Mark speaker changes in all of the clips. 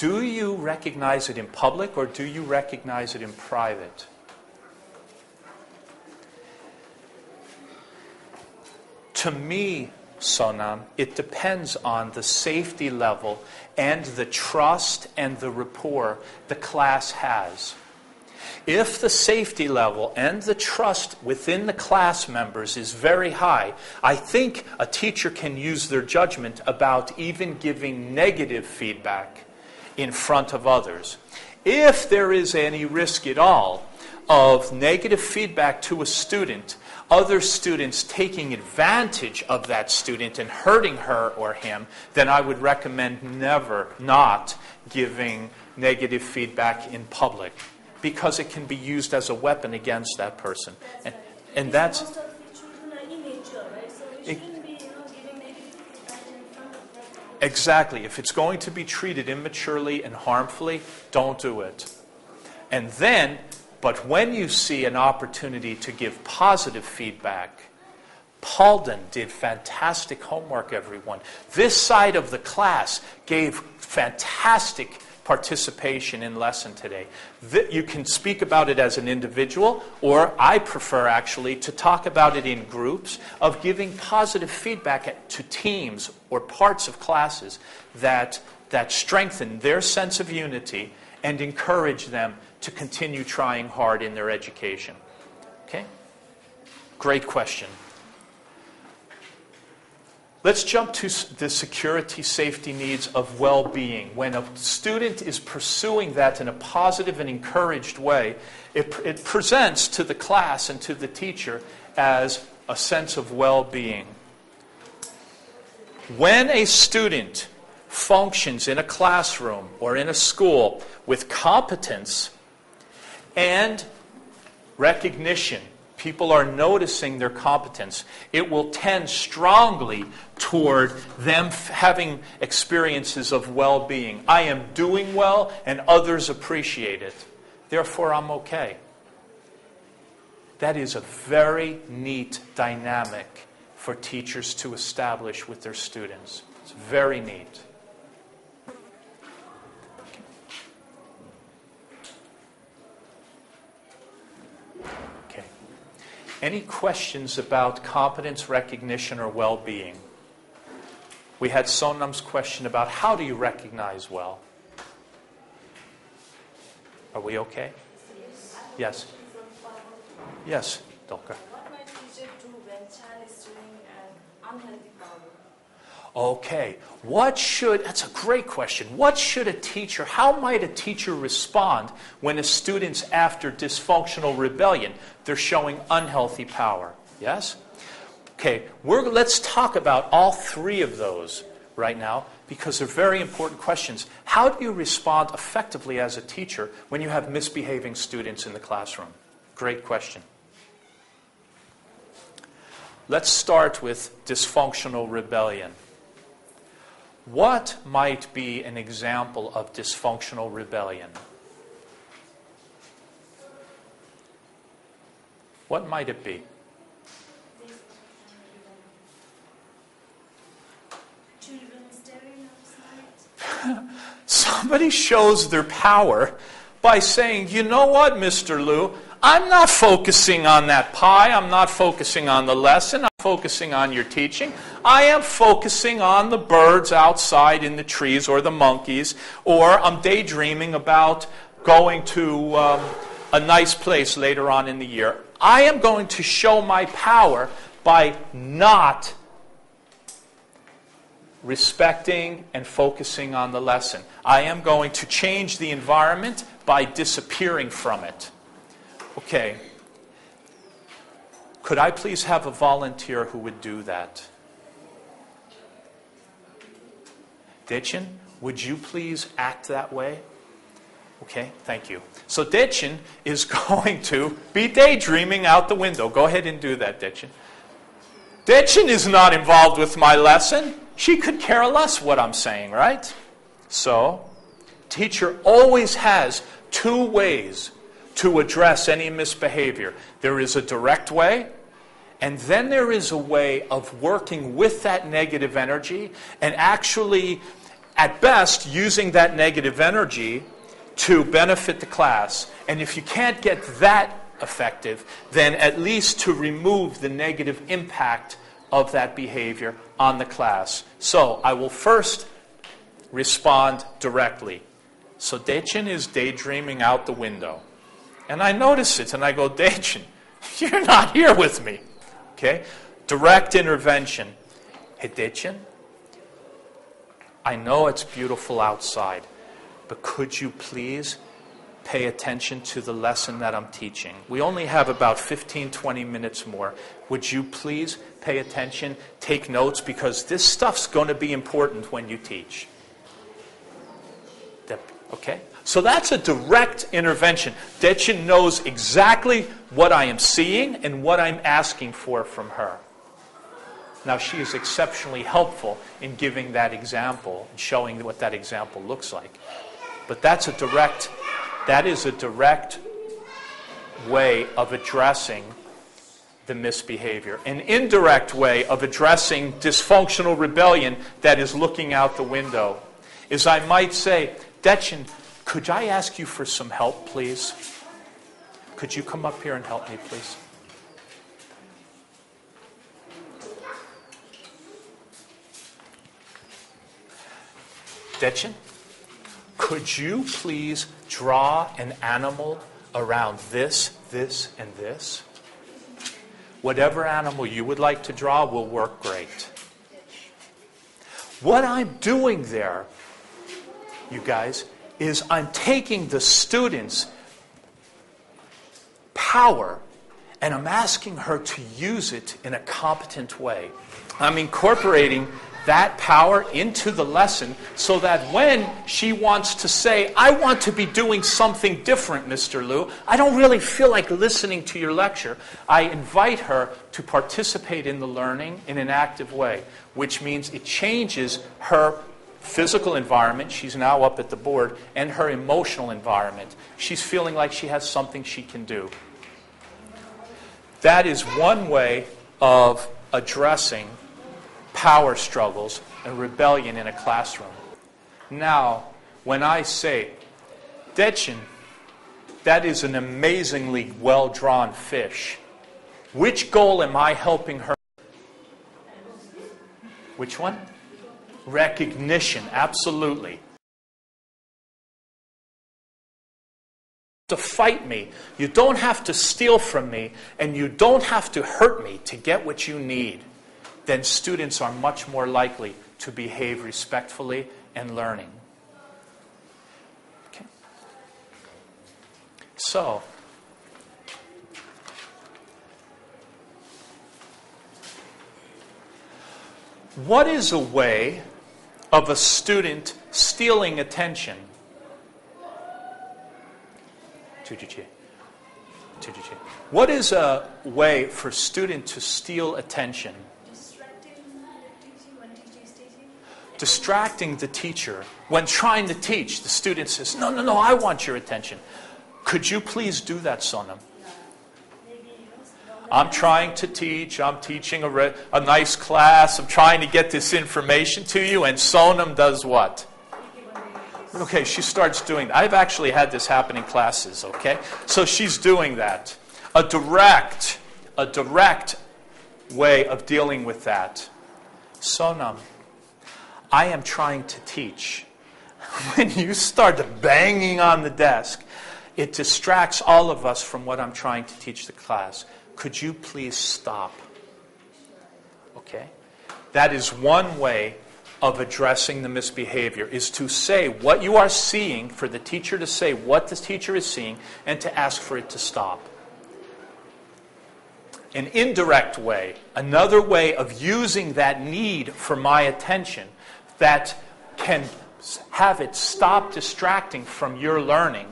Speaker 1: Do you recognize it in public or do you recognize it in private? To me, Sonam, it depends on the safety level and the trust and the rapport the class has. If the safety level and the trust within the class members is very high, I think a teacher can use their judgment about even giving negative feedback in front of others. If there is any risk at all of negative feedback to a student, other students taking advantage of that student and hurting her or him, then I would recommend not giving negative feedback in public, because it can be used as a weapon against that person. And that's...
Speaker 2: Most of the children are immature, right? So we shouldn't be giving negative feedback in front of them.
Speaker 1: Exactly. If it's going to be treated immaturely and harmfully, don't do it. And then, but when you see an opportunity to give positive feedback, Paulden did fantastic homework, everyone. This side of the class gave fantastic participation in lesson today. You can speak about it as an individual, or I prefer actually to talk about it in groups of giving positive feedback to teams or parts of classes that strengthen their sense of unity and encourage them to continue trying hard in their education. Okay? Great question. Let's jump to the security safety needs of well-being. When a student is pursuing that in a positive and encouraged way, it presents to the class and to the teacher as a sense of well-being. When a student functions in a classroom or in a school with competence and recognition, people are noticing their competence, it will tend strongly toward them having experiences of well-being. I am doing well and others appreciate it. Therefore, I'm okay. That is a very neat dynamic for teachers to establish with their students. It's very neat. Any questions about competence, recognition, or well-being? We had Sonam's question about how do you recognize well? Are we okay? Yes. Yes, Dolka.
Speaker 2: What might teacher do when child is doing an unhealthy power?
Speaker 1: Okay. That's a great question. How might a teacher respond when a student's after dysfunctional rebellion? They're showing unhealthy power. Yes? Okay, let's talk about all three of those right now because they're very important questions. How do you respond effectively as a teacher when you have misbehaving students in the classroom? Great question. Let's start with dysfunctional rebellion. What might be an example of dysfunctional rebellion? What might it be?
Speaker 2: Children staring outside.
Speaker 1: Somebody shows their power by saying, you know what, Mr. Liu, I'm not focusing on that pie, I'm not focusing on the lesson, I'm focusing on your teaching. I am focusing on the birds outside in the trees or the monkeys, or I'm daydreaming about going to a nice place later on in the year. I am going to show my power by not respecting and focusing on the lesson. I am going to change the environment by disappearing from it. Okay. Could I please have a volunteer who would do that? Dechin, would you please act that way? Okay, thank you. So Dechin is going to be daydreaming out the window. Go ahead and do that, Dechin. Dechin is not involved with my lesson. She could care less what I'm saying, right? So, teacher always has two ways to address any misbehavior. There is a direct way, and then there is a way of working with that negative energy and actually at best, using that negative energy to benefit the class. And if you can't get that effective, then at least to remove the negative impact of that behavior on the class. So I will first respond directly. So Daechin is daydreaming out the window. And I notice it, and I go, Daechin, you're not here with me. Okay? Direct intervention. Hey, Daechin, I know it's beautiful outside, but could you please pay attention to the lesson that I'm teaching? We only have about 15, 20 minutes more. Would you please pay attention, take notes, because this stuff's going to be important when you teach. Okay? So that's a direct intervention. Daechin knows exactly what I am seeing and what I'm asking for from her. Now, she is exceptionally helpful in giving that example and showing what that example looks like. But that is a direct way of addressing the misbehavior. An indirect way of addressing dysfunctional rebellion that is looking out the window is I might say, Daechin, could I ask you for some help, please? Could you come up here and help me, please? Daechin, could you please draw an animal around this, this, and this? Whatever animal you would like to draw will work great. What I'm doing there, you guys, is I'm taking the student's power and I'm asking her to use it in a competent way. I'm incorporating that power into the lesson so that when she wants to say, I want to be doing something different, Mr. Liu, I don't really feel like listening to your lecture, I invite her to participate in the learning in an active way, which means it changes her physical environment, she's now up at the board, and her emotional environment. She's feeling like she has something she can do. That is one way of addressing power struggles and rebellion in a classroom. Now, when I say, Daechin, that is an amazingly well-drawn fish, which goal am I helping her? Which one? Recognition, absolutely. To fight me, you don't have to steal from me, and you don't have to hurt me to get what you need. Then students are much more likely to behave respectfully and learning. Okay. So, what is a way of a student stealing attention? What is a way for a student to steal attention? Distracting the teacher. When trying to teach, the student says, no, I want your attention. Could you please do that, Sonam? I'm trying to teach. I'm teaching a nice class. I'm trying to get this information to you. And Sonam does what? Okay, she starts doing that. I've actually had this happen in classes, okay? So she's doing that. A direct way of dealing with that. Sonam, I am trying to teach. When you start banging on the desk, it distracts all of us from what I'm trying to teach the class. Could you please stop? Okay? That is one way of addressing the misbehavior, is to say what you are seeing, for the teacher to say what the teacher is seeing, and to ask for it to stop. An indirect way, another way of using that need for my attention that can have it stop distracting from your learning.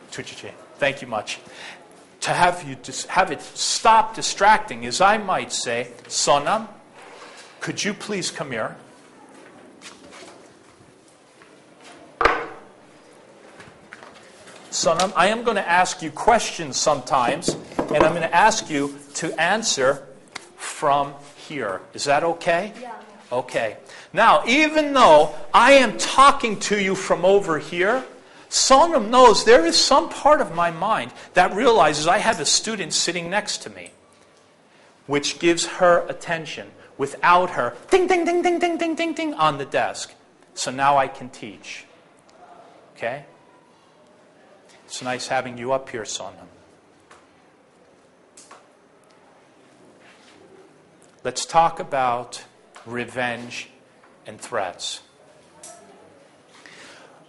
Speaker 1: Thank you much. To have it stop distracting is, I might say, Sonam, could you please come here? Sonam, I am going to ask you questions sometimes, and I'm going to ask you to answer from here. Is that okay?
Speaker 2: Yeah.
Speaker 1: Okay. Now, even though I am talking to you from over here, Sonam knows there is some part of my mind that realizes I have a student sitting next to me, which gives her attention without her ding, ding, ding, ding, ding, ding, ding, ding on the desk. So now I can teach. Okay? It's nice having you up here, Sonam. Let's talk about revenge and threats.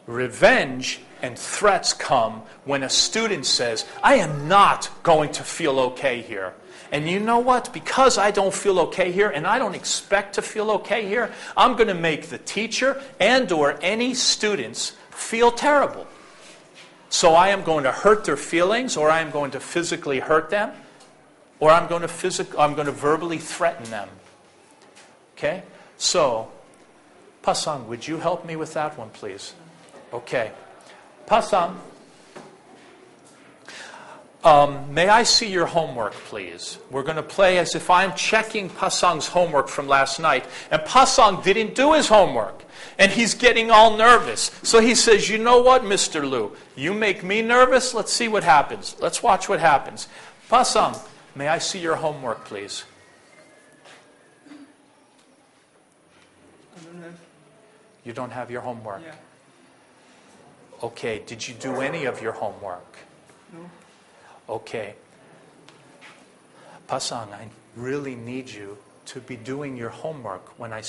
Speaker 1: Revenge and threats come when a student says, I am not going to feel okay here. And you know what? Because I don't feel okay here, and I don't expect to feel okay here, I'm going to make the teacher and or any students feel terrible. So I am going to hurt their feelings, or I am going to physically hurt them, or I'm going to verbally threaten them. Okay? So, Pasang, would you help me with that one, please? Okay. Pasang, may I see your homework, please? We're going to play as if I'm checking Pasang's homework from last night. And Pasang didn't do his homework. And he's getting all nervous. So he says, you know what, Mr. Liu? You make me nervous? Let's see what happens. Let's watch what happens. Pasang, may I see your homework, please?
Speaker 3: I don't have.
Speaker 1: You don't have your homework?
Speaker 3: Yeah.
Speaker 1: Okay, did you do any of your homework?
Speaker 3: No.
Speaker 1: Okay. Pasang, I really need you to be doing your homework when I